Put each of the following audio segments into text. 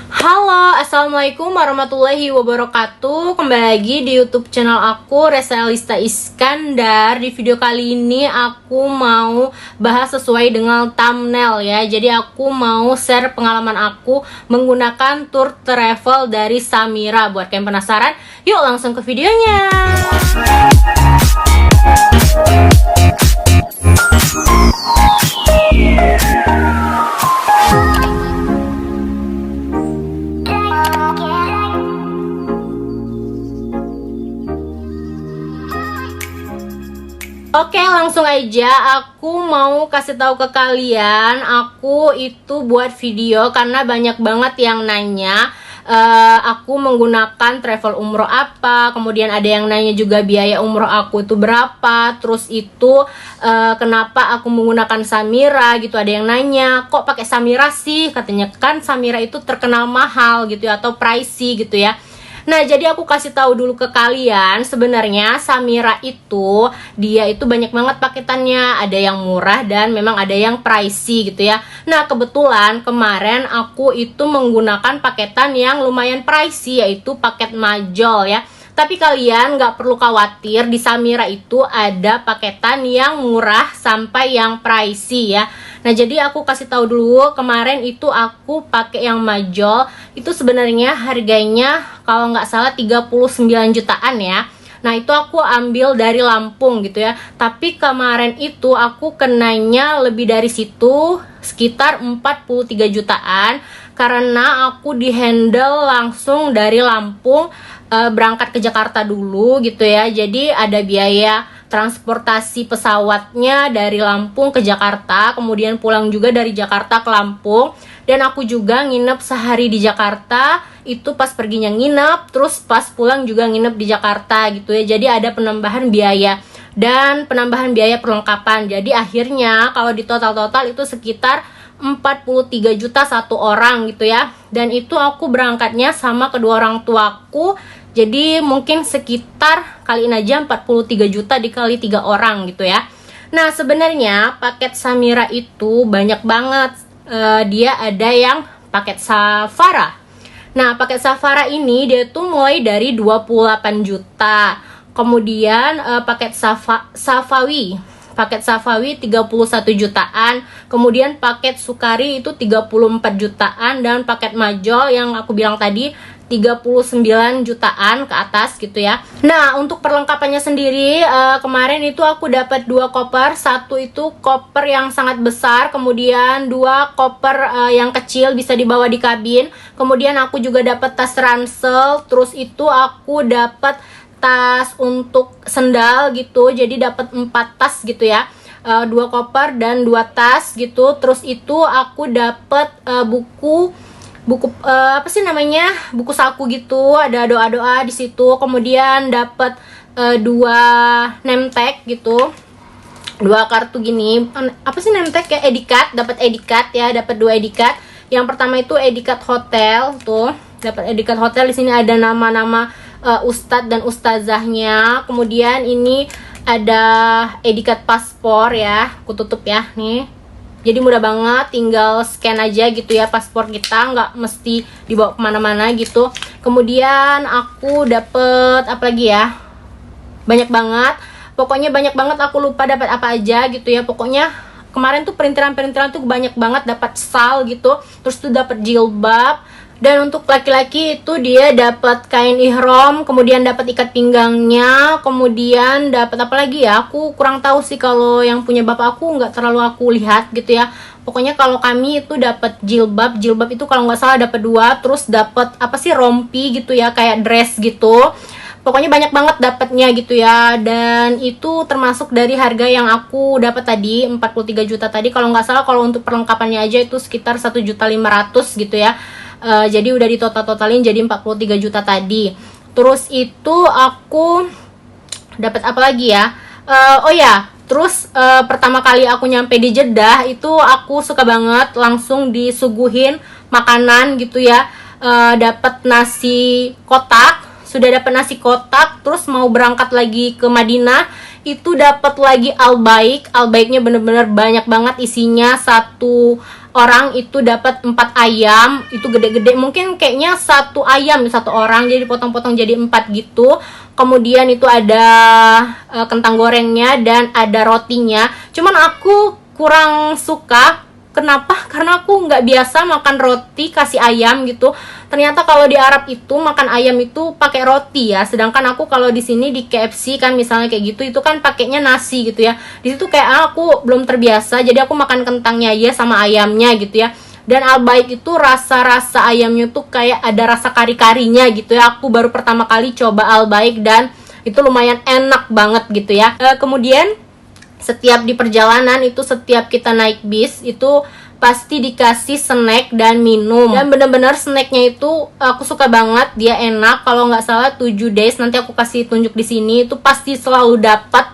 Halo, assalamualaikum warahmatullahi wabarakatuh. Kembali lagi di YouTube channel aku, Resa Elista Iskandar. Di video kali ini aku mau bahas sesuai dengan thumbnail ya. Jadi aku mau share pengalaman aku menggunakan tour travel dari Samira. Buat kalian penasaran, yuk langsung ke videonya. Oke, langsung aja aku mau kasih tahu ke kalian, aku itu buat video karena banyak banget yang nanya aku menggunakan travel umroh apa, kemudian ada yang nanya juga biaya umroh aku itu berapa, terus itu kenapa aku menggunakan Samira gitu. Ada yang nanya, kok pakai Samira sih? Katanya kan Samira itu terkenal mahal gitu ya, atau pricey gitu ya. Nah, jadi aku kasih tahu dulu ke kalian, sebenarnya Samira itu dia itu banyak banget paketannya, ada yang murah dan memang ada yang pricey gitu ya. Nah, kebetulan kemarin aku itu menggunakan paketan yang lumayan pricey, yaitu paket majol ya. Tapi kalian nggak perlu khawatir, di Samira itu ada paketan yang murah sampai yang pricey ya. Nah, jadi aku kasih tahu dulu, kemarin itu aku pakai yang majol, itu sebenarnya harganya kalau nggak salah 39 jutaan ya. Nah, itu aku ambil dari Lampung gitu ya. Tapi kemarin itu aku kenanya lebih dari situ, sekitar 43 jutaan, karena aku dihandle langsung dari Lampung berangkat ke Jakarta dulu gitu ya. Jadi ada biaya transportasi pesawatnya dari Lampung ke Jakarta, kemudian pulang juga dari Jakarta ke Lampung, dan aku juga nginep sehari di Jakarta. Itu pas perginya nginep, terus pas pulang juga nginep di Jakarta gitu ya. Jadi ada penambahan biaya dan penambahan biaya perlengkapan. Jadi akhirnya kalau di total-total itu sekitar 43 juta satu orang gitu ya. Dan itu aku berangkatnya sama kedua orang tuaku. Jadi mungkin sekitar kaliin aja 43 juta dikali 3 orang gitu ya. Nah, sebenarnya paket Samira itu banyak banget. Dia ada yang paket Safara. Nah, paket Safara ini dia tuh mulai dari 28 juta. Kemudian paket Safawi. Paket Safawi 31 jutaan. Kemudian paket Sukari itu 34 jutaan. Dan paket Majol yang aku bilang tadi 39 jutaan ke atas gitu ya. Nah, untuk perlengkapannya sendiri kemarin itu aku dapat 2 koper. Satu itu koper yang sangat besar, kemudian 2 koper yang kecil bisa dibawa di kabin. Kemudian aku juga dapat tas ransel, terus itu aku dapat tas untuk sendal gitu. Jadi dapat 4 tas gitu ya. 2 koper dan 2 tas gitu. Terus itu aku dapat buku apa sih namanya, buku saku gitu, ada doa-doa di situ. Kemudian dapat 2 name tag gitu, 2 kartu gini, apa sih name tag ya, edikat, dapat edikat ya, dapat 2 edikat. Yang pertama itu edikat hotel tuh, dapat edikat hotel. Di sini ada nama-nama ustadz dan ustazahnya. Kemudian ini ada edikat paspor ya, aku tutup ya nih. Jadi mudah banget, tinggal scan aja gitu ya paspor kita, nggak mesti dibawa kemana-mana gitu. Kemudian aku dapet apa lagi ya, banyak banget, pokoknya banyak banget, aku lupa dapat apa aja gitu ya. Pokoknya kemarin tuh perintilan tuh banyak banget, dapat sal gitu, terus tuh dapat jilbab. Dan untuk laki-laki itu dia dapat kain ihram, kemudian dapat ikat pinggangnya, kemudian dapat apa lagi ya? Aku kurang tahu sih, kalau yang punya bapak aku nggak terlalu aku lihat gitu ya. Pokoknya kalau kami itu dapat jilbab itu kalau nggak salah dapat 2, terus dapat apa sih, rompi gitu ya, kayak dress gitu. Pokoknya banyak banget dapatnya gitu ya. Dan itu termasuk dari harga yang aku dapat tadi, 43 juta tadi. Kalau nggak salah kalau untuk perlengkapannya aja itu sekitar 1.500.000 gitu ya. Jadi udah ditotal-totalin jadi 43 juta tadi. Terus itu aku dapat apa lagi ya? Oh ya, terus pertama kali aku nyampe di Jeddah itu aku suka banget langsung disuguhin makanan gitu ya. Dapat nasi kotak, sudah dapat nasi kotak. Terus mau berangkat lagi ke Madinah itu dapat lagi albaik. Albaiknya bener-bener banyak banget isinya, satu orang itu dapat 4 ayam, itu gede-gede, mungkin kayaknya 1 ayam 1 orang, jadi potong-potong jadi 4 gitu. Kemudian itu ada kentang gorengnya dan ada rotinya. Cuman aku kurang suka. Kenapa? Karena aku nggak biasa makan roti kasih ayam gitu. Ternyata kalau di Arab itu makan ayam itu pakai roti ya. Sedangkan aku kalau di sini di KFC kan misalnya kayak gitu, itu kan pakainya nasi gitu ya. Di situ kayak aku belum terbiasa, jadi aku makan kentangnya aja sama ayamnya gitu ya. Dan Albaik itu rasa-rasa ayamnya tuh kayak ada rasa kari-karinya gitu ya. Aku baru pertama kali coba Albaik dan itu lumayan enak banget gitu ya. Kemudian setiap di perjalanan itu, setiap kita naik bis itu pasti dikasih snack dan minum. Dan bener-bener snacknya itu aku suka banget, dia enak. Kalau nggak salah 7 days, nanti aku kasih tunjuk di sini, itu pasti selalu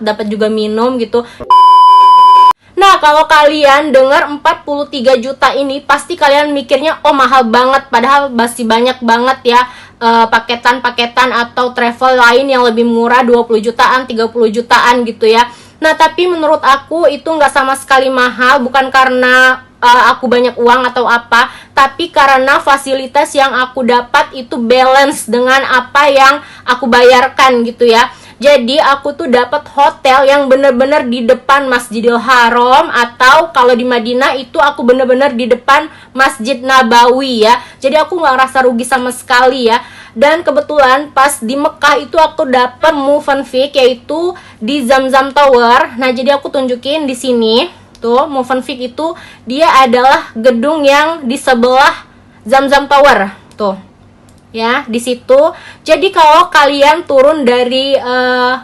dapat juga minum gitu. Nah, kalau kalian dengar 43 juta ini, pasti kalian mikirnya, oh mahal banget. Padahal masih banyak banget ya paketan-paketan atau travel lain yang lebih murah, 20 jutaan, 30 jutaan gitu ya. Nah, tapi menurut aku itu nggak sama sekali mahal, bukan karena aku banyak uang atau apa, tapi karena fasilitas yang aku dapat itu balance dengan apa yang aku bayarkan gitu ya. Jadi aku tuh dapat hotel yang bener-bener di depan Masjidil Haram, atau kalau di Madinah itu aku bener-bener di depan Masjid Nabawi ya. Jadi aku nggak ngerasa rugi sama sekali ya. Dan kebetulan pas di Mekah itu aku dapat move and fix, yaitu di Zamzam Tower. Nah, jadi aku tunjukin di sini. Tuh, move and fix itu dia adalah gedung yang di sebelah Zamzam Tower. Tuh. Ya, di situ. Jadi kalau kalian turun dari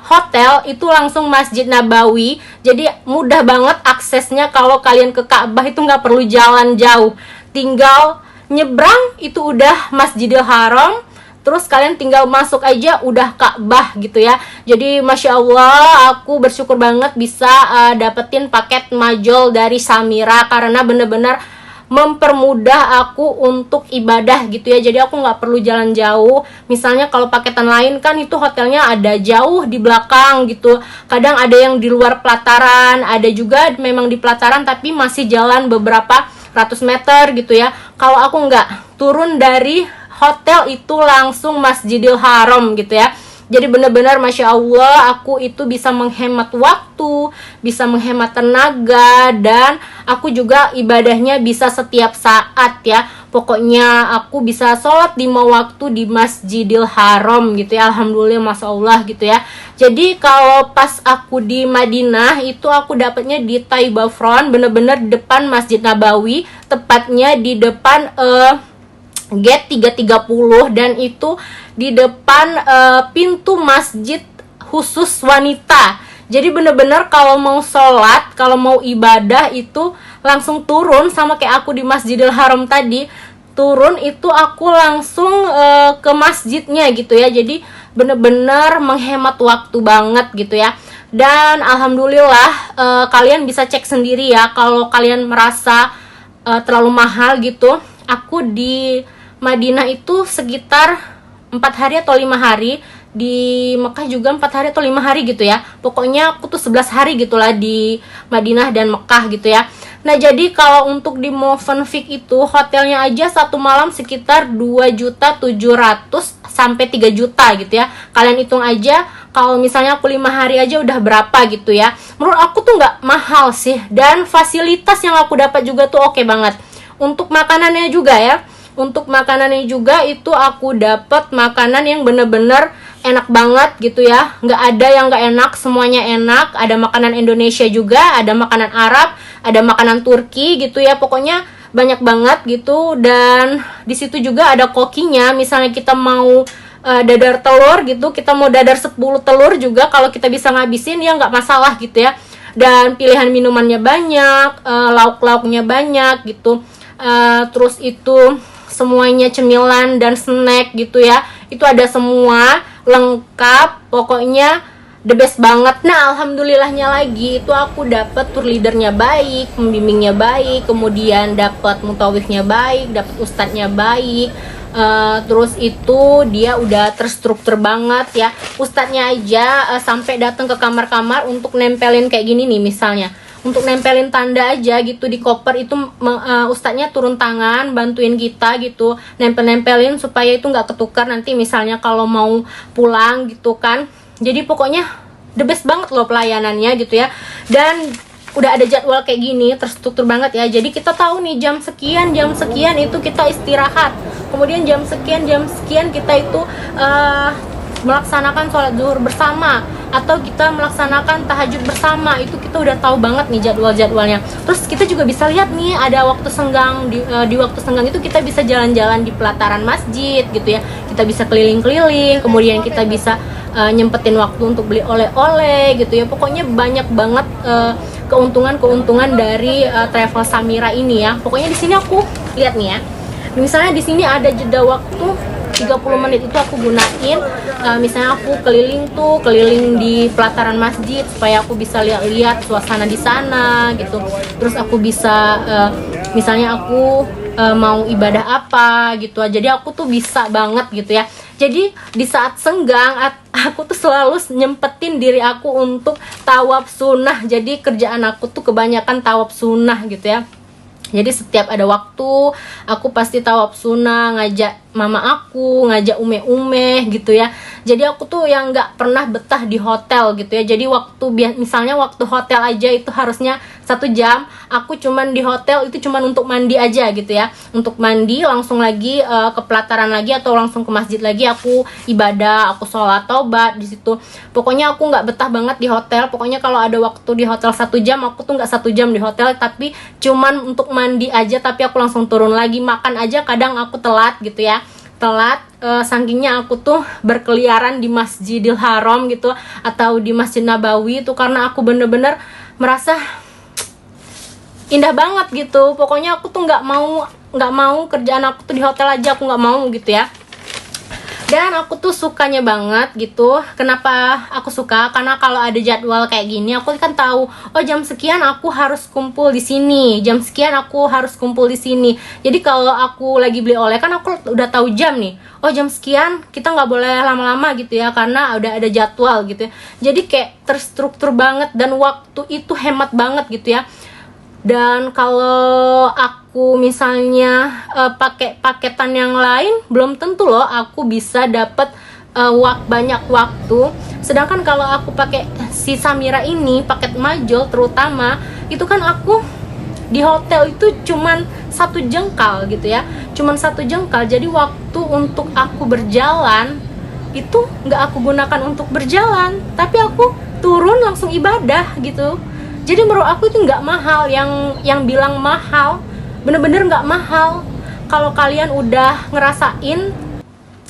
hotel itu langsung Masjid Nabawi. Jadi mudah banget aksesnya. Kalau kalian ke Ka'bah itu nggak perlu jalan jauh. Tinggal nyebrang itu udah Masjidil Haram. Terus kalian tinggal masuk aja udah Ka'bah gitu ya. Jadi Masya Allah, aku bersyukur banget bisa dapetin paket majol dari Samira, karena bener-bener mempermudah aku untuk ibadah gitu ya. Jadi aku nggak perlu jalan jauh. Misalnya kalau paketan lain kan itu hotelnya ada jauh di belakang gitu. Kadang ada yang di luar pelataran, ada juga memang di pelataran tapi masih jalan beberapa ratus meter gitu ya. Kalau aku nggak, turun dari hotel itu langsung Masjidil Haram gitu ya. Jadi benar-benar Masya Allah, aku itu bisa menghemat waktu, bisa menghemat tenaga, dan aku juga ibadahnya bisa setiap saat ya. Pokoknya aku bisa sholat 5 waktu di Masjidil Haram gitu ya. Alhamdulillah, Masya Allah gitu ya. Jadi kalau pas aku di Madinah itu aku dapatnya di Taibah Front, bener-bener di depan Masjid Nabawi, tepatnya di depan gate 330, dan itu di depan pintu masjid khusus wanita. Jadi bener-bener kalau mau sholat, kalau mau ibadah itu langsung turun, sama kayak aku di Masjidil Haram tadi, turun itu aku langsung ke masjidnya gitu ya. Jadi bener-bener menghemat waktu banget gitu ya. Dan alhamdulillah kalian bisa cek sendiri ya kalau kalian merasa terlalu mahal gitu. Aku di Madinah itu sekitar 4 hari atau 5 hari, di Mekah juga 4 hari atau 5 hari gitu ya. Pokoknya aku tuh 11 hari gitulah di Madinah dan Mekah gitu ya. Nah, jadi kalau untuk di Movenpick itu hotelnya aja satu malam sekitar 2.700.000 sampai 3 juta gitu ya. Kalian hitung aja, kalau misalnya aku 5 hari aja udah berapa gitu ya. Menurut aku tuh nggak mahal sih, dan fasilitas yang aku dapat juga tuh oke banget. Untuk makanannya juga ya, untuk makanannya juga itu aku dapat makanan yang bener-bener enak banget gitu ya. Nggak ada yang nggak enak, semuanya enak. Ada makanan Indonesia juga, ada makanan Arab, ada makanan Turki gitu ya. Pokoknya banyak banget gitu. Dan di situ juga ada kokinya. Misalnya kita mau dadar telur gitu, kita mau dadar 10 telur juga, kalau kita bisa ngabisin ya nggak masalah gitu ya. Dan pilihan minumannya banyak, lauk-lauknya banyak gitu. Terus itu semuanya cemilan dan snack gitu ya, itu ada semua lengkap, pokoknya the best banget. Nah, alhamdulillahnya lagi itu aku dapat tour leadernya baik, pembimbingnya baik, kemudian dapat mutawifnya baik, dapat ustadznya baik. Terus itu dia udah terstruktur banget ya. Ustadznya aja sampai datang ke kamar-kamar untuk nempelin kayak gini nih misalnya. untuk nempelin tanda aja gitu di koper itu, ustadznya turun tangan bantuin kita gitu, nempelin supaya itu nggak ketukar nanti misalnya kalau mau pulang gitu kan. Jadi pokoknya the best banget loh pelayanannya gitu ya. Dan udah ada jadwal kayak gini, terstruktur banget ya. Jadi kita tahu nih jam sekian itu kita istirahat, kemudian jam sekian kita itu melaksanakan sholat zuhur bersama, atau kita melaksanakan tahajud bersama. Itu kita udah tahu banget nih jadwalnya. Terus kita juga bisa lihat nih ada waktu senggang, di waktu senggang itu kita bisa jalan-jalan di pelataran masjid gitu ya, kita bisa keliling-keliling, kemudian kita bisa nyempetin waktu untuk beli oleh-oleh gitu ya. Pokoknya banyak banget keuntungan dari travel Samira ini ya. Pokoknya di sini aku lihat nih ya, misalnya di sini ada jeda waktu 30 menit itu aku gunain, misalnya aku keliling di pelataran masjid supaya aku bisa lihat suasana di sana gitu. Terus aku bisa misalnya aku mau ibadah apa gitu. Jadi aku tuh bisa banget gitu ya. Jadi di saat senggang aku tuh selalu nyempetin diri aku untuk tawaf sunnah. Jadi kerjaan aku tuh kebanyakan tawaf sunnah gitu ya. Jadi setiap ada waktu aku pasti tawaf sunnah, ngajak mama aku, ngajak ume gitu ya. Jadi aku tuh yang nggak pernah betah di hotel gitu ya. Jadi misalnya waktu hotel aja itu harusnya 1 jam, aku cuman di hotel itu cuman untuk mandi aja gitu ya. Untuk mandi langsung lagi ke pelataran lagi atau langsung ke masjid lagi, aku ibadah, aku sholat taubat di situ. Pokoknya aku nggak betah banget di hotel. Pokoknya kalau ada waktu di hotel 1 jam, aku tuh nggak 1 jam di hotel, tapi cuman untuk mandi aja, tapi aku langsung turun lagi. Makan aja kadang aku telat gitu ya, sakingnya aku tuh berkeliaran di Masjidil Haram gitu atau di Masjid Nabawi itu, karena aku bener-bener merasa indah banget gitu. Pokoknya aku tuh nggak mau kerjaan aku tuh di hotel aja, aku nggak mau gitu ya. Dan aku tuh sukanya banget gitu. Kenapa aku suka? Karena kalau ada jadwal kayak gini, aku kan tahu, oh jam sekian aku harus kumpul di sini, jam sekian aku harus kumpul di sini. Jadi kalau aku lagi beli oleh, kan aku udah tahu jam nih. Oh jam sekian kita nggak boleh lama-lama gitu ya, karena udah ada jadwal gitu ya. Jadi kayak terstruktur banget dan waktu itu hemat banget gitu ya. Dan kalau aku misalnya pakai paketan yang lain, belum tentu loh aku bisa dapat banyak waktu. Sedangkan kalau aku pakai si Samira ini, paket majol terutama, itu kan aku di hotel itu cuman 1 jengkal gitu ya, cuman 1 jengkal. Jadi waktu untuk aku berjalan itu nggak aku gunakan untuk berjalan, tapi aku turun langsung ibadah gitu. Jadi menurut aku itu nggak mahal. Yang bilang mahal, bener-bener nggak mahal. Kalau kalian udah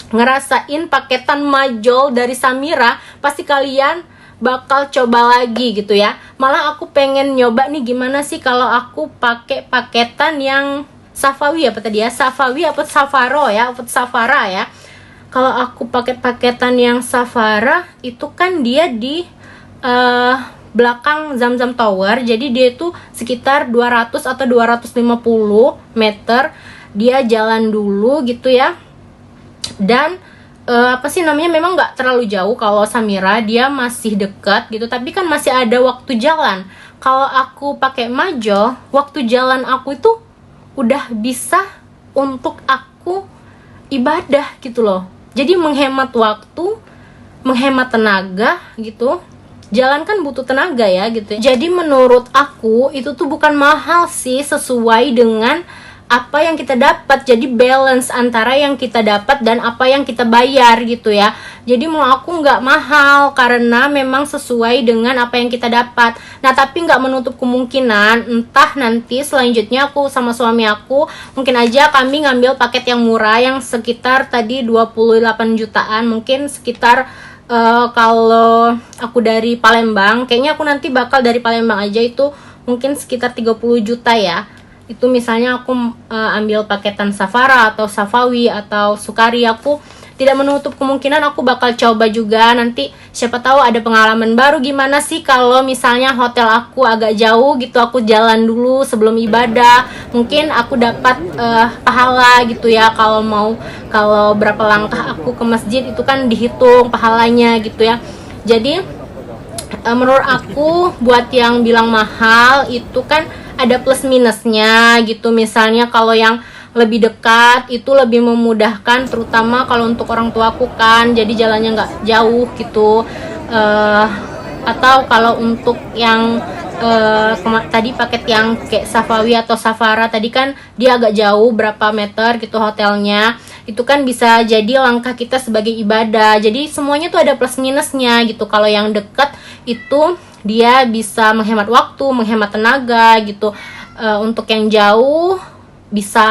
ngerasain paketan majol dari Samira, pasti kalian bakal coba lagi gitu ya. Malah aku pengen nyoba nih, gimana sih kalau aku pakai paketan yang Safawi apa tadi ya, Safawi apa Safaro ya, apa Safara ya. Kalau aku pakai paketan yang Safara, itu kan dia di belakang Zamzam Tower. Jadi dia itu sekitar 200 atau 250 meter dia jalan dulu gitu ya. Dan memang nggak terlalu jauh. Kalau Samira dia masih dekat gitu, tapi kan masih ada waktu jalan. Kalau aku pakai majol, waktu jalan aku itu udah bisa untuk aku ibadah gitu loh. Jadi menghemat waktu, menghemat tenaga gitu. Jalan kan butuh tenaga ya gitu. Jadi menurut aku itu tuh bukan mahal sih, sesuai dengan apa yang kita dapat. Jadi balance antara yang kita dapat dan apa yang kita bayar gitu ya. Jadi menurut aku nggak mahal, karena memang sesuai dengan apa yang kita dapat. Nah tapi nggak menutup kemungkinan entah nanti selanjutnya aku sama suami aku mungkin aja kami ngambil paket yang murah, yang sekitar tadi 28 jutaan. Mungkin sekitar kalau aku dari Palembang, kayaknya aku nanti bakal dari Palembang aja itu mungkin sekitar 30 juta ya. Itu misalnya aku ambil paketan Safara atau Safawi atau Sukari. Aku tidak menutup kemungkinan aku bakal coba juga nanti, siapa tahu ada pengalaman baru. Gimana sih kalau misalnya hotel aku agak jauh gitu, aku jalan dulu sebelum ibadah, mungkin aku dapat pahala gitu ya. Kalau berapa langkah aku ke masjid itu kan dihitung pahalanya gitu ya. Jadi menurut aku buat yang bilang mahal itu kan ada plus minusnya gitu. Misalnya kalau yang lebih dekat itu lebih memudahkan, terutama kalau untuk orang tuaku kan, jadi jalannya nggak jauh gitu. Atau kalau untuk yang tadi paket yang kayak Safawi atau Safara tadi kan dia agak jauh berapa meter gitu hotelnya, itu kan bisa jadi langkah kita sebagai ibadah. Jadi semuanya tuh ada plus minusnya gitu. Kalau yang dekat itu dia bisa menghemat waktu, menghemat tenaga gitu. Untuk yang jauh bisa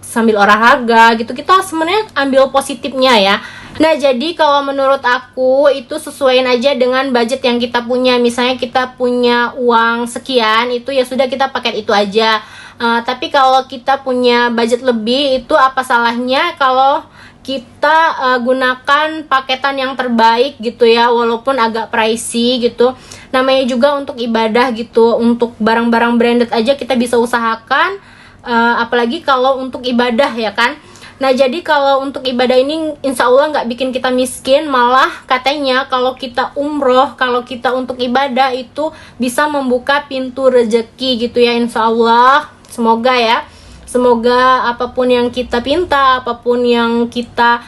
sambil olahraga gitu. Kita sebenarnya ambil positifnya ya. Nah, jadi kalau menurut aku itu sesuaiin aja dengan budget yang kita punya. Misalnya kita punya uang sekian, itu ya sudah kita pakai itu aja. Tapi kalau kita punya budget lebih, itu apa salahnya kalau kita gunakan paketan yang terbaik gitu ya, walaupun agak pricey gitu. Namanya juga untuk ibadah gitu. Untuk barang-barang branded aja kita bisa usahakan, apalagi kalau untuk ibadah ya kan. Nah, jadi kalau untuk ibadah ini insya Allah nggak bikin kita miskin, malah katanya kalau kita umroh, kalau kita untuk ibadah itu bisa membuka pintu rezeki gitu ya, insya Allah. Semoga ya, semoga apapun yang kita pinta, apapun yang kita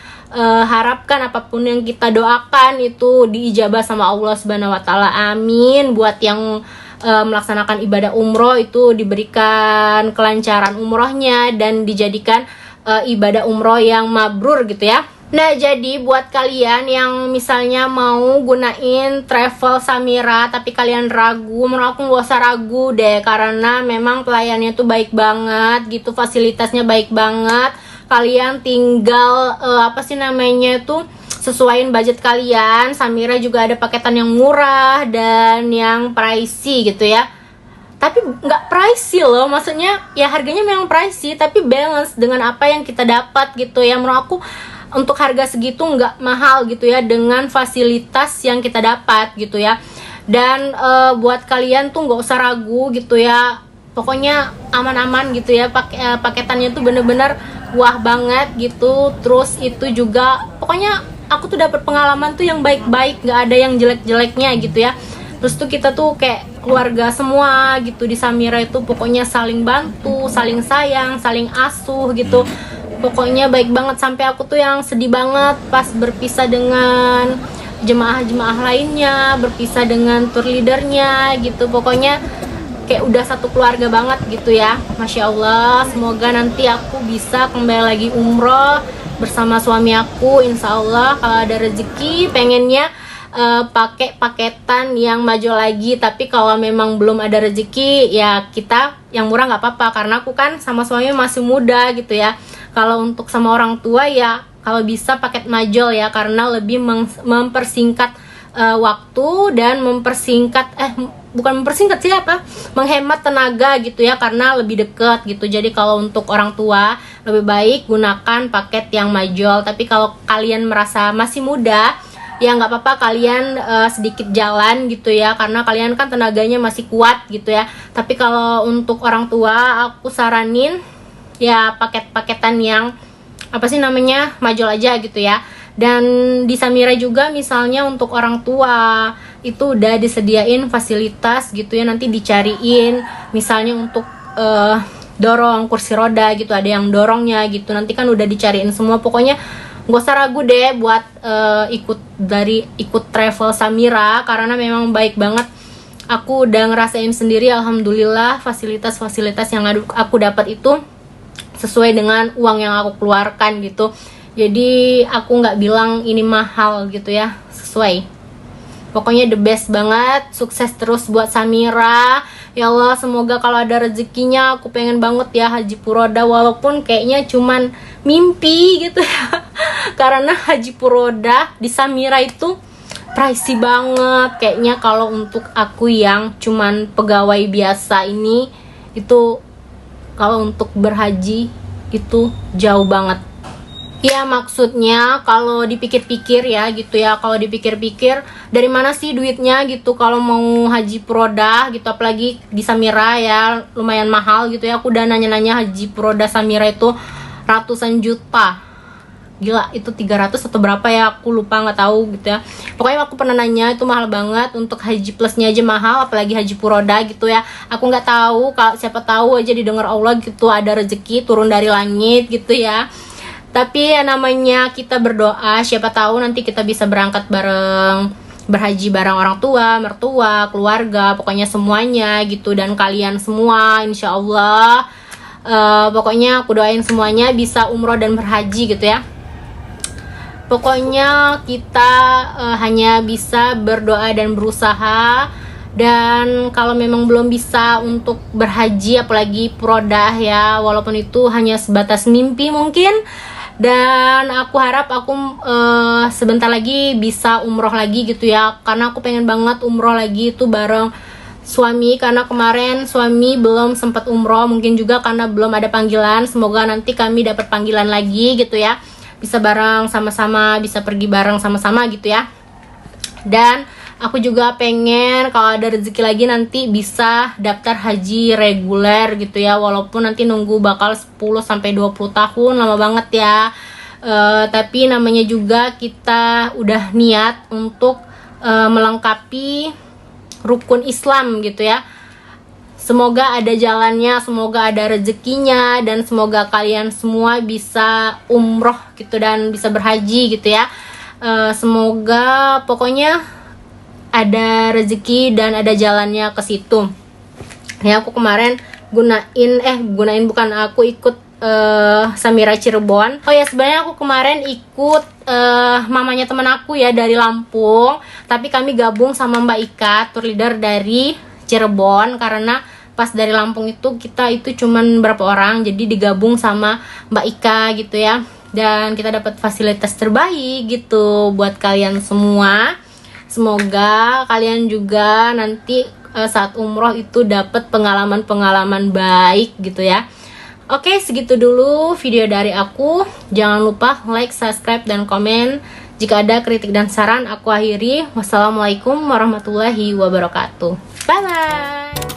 harapkan, apapun yang kita doakan itu diijabah sama Allah Subhanahu Wa Taala. Amin. Buat yang melaksanakan ibadah umroh itu diberikan kelancaran umrohnya dan dijadikan ibadah umroh yang mabrur gitu ya. Nah, jadi buat kalian yang misalnya mau gunain travel Samira tapi kalian ragu, menurut aku nggak usah ragu deh, karena memang pelayannya tuh baik banget gitu, fasilitasnya baik banget. Kalian tinggal tuh sesuaiin budget kalian. Samira juga ada paketan yang murah dan yang pricey gitu ya. Tapi nggak pricey loh, maksudnya ya harganya memang pricey tapi balance dengan apa yang kita dapat gitu ya. Menurut aku untuk harga segitu nggak mahal gitu ya, dengan fasilitas yang kita dapat gitu ya. Dan buat kalian tuh nggak usah ragu gitu ya, pokoknya aman-aman gitu ya. Paketannya tuh bener-bener wah banget gitu. Terus itu juga pokoknya aku tuh dapat pengalaman tuh yang baik-baik, nggak ada yang jelek-jeleknya gitu ya. Terus tuh kita tuh kayak keluarga semua gitu di Samira itu, pokoknya saling bantu, saling sayang, saling asuh gitu. Pokoknya baik banget, sampai aku tuh yang sedih banget pas berpisah dengan jemaah-jemaah lainnya, berpisah dengan tour leadernya gitu. Pokoknya kayak udah satu keluarga banget gitu ya. Masya Allah, semoga nanti aku bisa kembali lagi umroh bersama suami aku, insya Allah kalau ada rezeki. Pengennya pakai paketan yang maju lagi, tapi kalau memang belum ada rezeki ya kita yang murah nggak apa-apa, karena aku kan sama suami masih muda gitu ya. Kalau untuk sama orang tua ya kalau bisa paket majol ya, karena lebih mempersingkat waktu dan menghemat tenaga gitu ya, karena lebih dekat gitu. Jadi kalau untuk orang tua lebih baik gunakan paket yang majol. Tapi kalau kalian merasa masih muda ya nggak apa-apa, kalian sedikit jalan gitu ya, karena kalian kan tenaganya masih kuat gitu ya. Tapi kalau untuk orang tua aku saranin ya paket-paketan yang majol aja gitu ya. Dan di Samira juga misalnya untuk orang tua itu udah disediain fasilitas gitu ya, nanti dicariin misalnya untuk dorong kursi roda gitu, ada yang dorongnya gitu, nanti kan udah dicariin semua. Pokoknya gak usah ragu deh buat ikut travel Samira, karena memang baik banget. Aku udah ngerasain sendiri, alhamdulillah fasilitas-fasilitas yang aku dapat itu sesuai dengan uang yang aku keluarkan gitu. Jadi aku nggak bilang ini mahal gitu ya, sesuai. Pokoknya the best banget. Sukses terus buat Samira ya Allah. Semoga kalau ada rezekinya, aku pengen banget ya Haji Puroda, walaupun kayaknya cuman mimpi gitu ya. Karena Haji Puroda di Samira itu pricey banget kayaknya. Kalau untuk aku yang cuman pegawai biasa ini, itu kalau untuk berhaji itu jauh banget ya. Maksudnya kalau dipikir-pikir ya gitu ya, kalau dipikir-pikir dari mana sih duitnya gitu kalau mau Haji Puroda gitu, apalagi di Samira ya lumayan mahal gitu ya. Aku udah nanya-nanya Haji Puroda Samira itu ratusan juta gila itu 300 atau berapa ya, aku lupa, nggak tahu gitu ya. Pokoknya aku pernah nanya itu mahal banget, untuk haji plusnya aja mahal, apalagi haji furoda gitu ya. Aku nggak tahu, kalau siapa tahu aja didengar Allah gitu, ada rezeki turun dari langit gitu ya. Tapi ya namanya kita berdoa, siapa tahu nanti kita bisa berangkat bareng, berhaji bareng orang tua, mertua, keluarga, pokoknya semuanya gitu. Dan kalian semua insya Allah, pokoknya aku doain semuanya bisa umroh dan berhaji gitu ya. Pokoknya kita hanya bisa berdoa dan berusaha. Dan kalau memang belum bisa untuk berhaji, apalagi furodah ya, walaupun itu hanya sebatas mimpi mungkin. Dan aku harap aku sebentar lagi bisa umroh lagi gitu ya, karena aku pengen banget umroh lagi itu bareng suami, karena kemarin suami belum sempat umroh, mungkin juga karena belum ada panggilan. Semoga nanti kami dapat panggilan lagi gitu ya, bisa bareng sama-sama, bisa pergi bareng sama-sama gitu ya. Dan aku juga pengen kalau ada rezeki lagi nanti bisa daftar haji reguler gitu ya, walaupun nanti nunggu bakal 10-20 tahun, lama banget ya. Tapi namanya juga kita udah niat untuk melengkapi rukun Islam gitu ya. Semoga ada jalannya, semoga ada rezekinya, dan semoga kalian semua bisa umroh gitu dan bisa berhaji gitu ya. Semoga pokoknya ada rezeki dan ada jalannya ke situ. Ya, aku kemarin aku ikut Samira Cirebon. Oh ya, sebenarnya aku kemarin ikut mamanya teman aku ya dari Lampung, tapi kami gabung sama Mbak Ika, tour leader dari Cirebon, karena pas dari Lampung itu kita itu cuman berapa orang, jadi digabung sama Mbak Ika gitu ya. Dan kita dapat fasilitas terbaik gitu buat kalian semua. Semoga kalian juga nanti saat umroh itu dapat pengalaman-pengalaman baik gitu ya. Oke, segitu dulu video dari aku. Jangan lupa like, subscribe, dan komen. Jika ada kritik dan saran, aku akhiri. Wassalamualaikum warahmatullahi wabarakatuh. Bye bye.